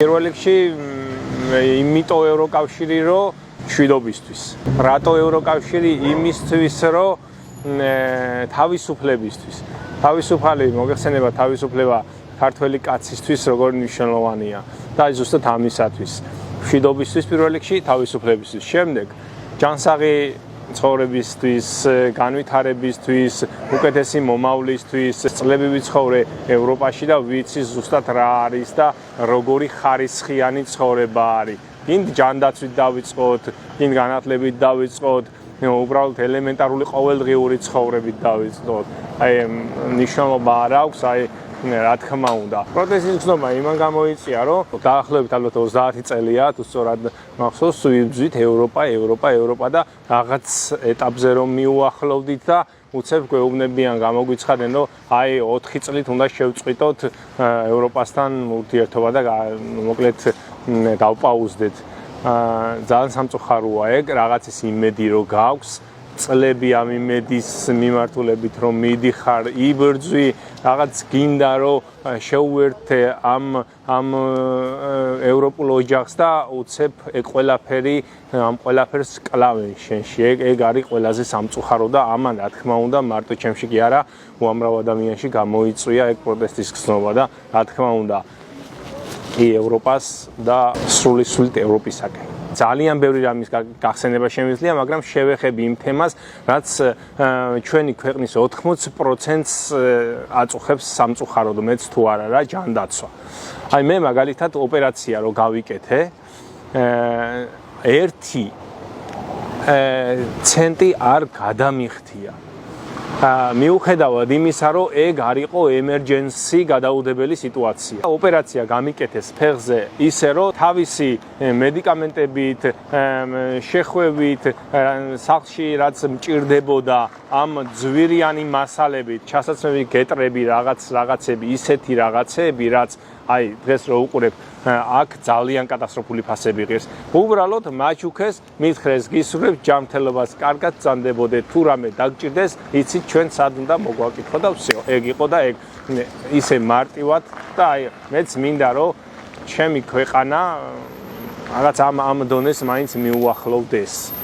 პირველ რიგში იმიტომ ევროკავშირი რომ მშვიდობისთვის. რატო ევროკავშირი? იმისთვის რომ თავისუფლებისთვის. თავისუფალი მოგეხსენება თავისუფლება ქართველი კაცისთვის როგორ მნიშვნელოვანია და ზუსტად ამისათვის. მშვიდობისთვის პირველ რიგში, თავისუფლებისთვის. შემდეგ ჯანსაღი ცხოვრებისთვის, განვითარებისთვის, უკეთესი მომავლისთვის, წლები ვიცხოვრე ევროპაში და ვიცი ზუსტად რა არის და როგორი ხარისხიანი ცხოვრება არის. გინდ ჯანდაცვით დავიწყოთ, გინდ განათლებით დავიწყოთ, უბრალოდ ელემენტარული ყოველდღიური ცხოვრებით დავიწყოთ. აი მნიშვნელობა არ აქვს, აი რა თქმა უნდა. პროტესტის გზნობა იმან გამოიწვია, რომ დაახლოებით ალბათ 30 წელია, თუ სწორად მახსოვს, ვიბრძვით ევროპა და რაღაც ეტაპზე რომ მიუახლოვდით და უცებ გვეუბნებიან, გამოგვიცხადნენ, რომ აი 4 წლით უნდა შევწყვიტოთ ევროპასთან ურთიერთობა და მოკლედ დავპაუზდეთ. ძალიან სამწუხაროა ეგ, რაღაცის იმედი რო გაქვს, წლები ამ იმედის მიმართულებით რომ მიდიხარ, იბრძვი, რაღაც გინდა რომ შეუერთე ამ ევროპულ ოჯახს და უცებ ეგ ყველაფერი ამ ყველაფერს კლავენ შენში. ეგ არის ყველაზე სამწუხარო და ამან რა თქმა უნდა მარტო ჩემში კი არა, უამრავ ადამიანში გამოიწვია ეგ პროტესტის გზნობა და რა თქმა უნდა ევროპას და სრულად ევროპისაკენ. ძალიან ბევრი რამის გახსენება შემიძლია, მაგრამ შევეხები იმ თემას, რაც ჩვენი ქვეყნის 80%-ს აწუხებს სამწუხაროდ, მეც თუ არა რა, ჯანდაცვა. აი მე მაგალითად ოპერაცია რო გავიკეთე, 1 ცენტი არ გადამიხდია. მიუხედავად იმისა, რომ ეგ არ იყო ემერჯენსი გადაუდებელი სიტუაცია. ოპერაცია გამიკეთეს ფეხზე ისე, რომ თავისი მედიკამენტებით, შეხვევით, სახლში რაც მჭირდებოდა, ამ ძვირიანი მასალებით, ჩასაცმელი გეტრები, რაღაცები, ისეთი რაღაცები, რაც აი დღეს რო უყურებ, აქ ძალიან კატასტროფული ფასები ღირს. უბრალოდ მაჩუქეს, მითხრეს გისურვებ ჯანმრთელობას კარგად წანდებოდეთ, თუ რამე დაგჭირდეს, იცით ჩვენ სად უნდა მოგვაკითხო და ვсё. ეგ იყო და ეგ ისე მარტივად და აი მეც მინდა რომ ჩემი ქვეყანა რაღაც ამ დონეს მაინც მიუახლოვდეს.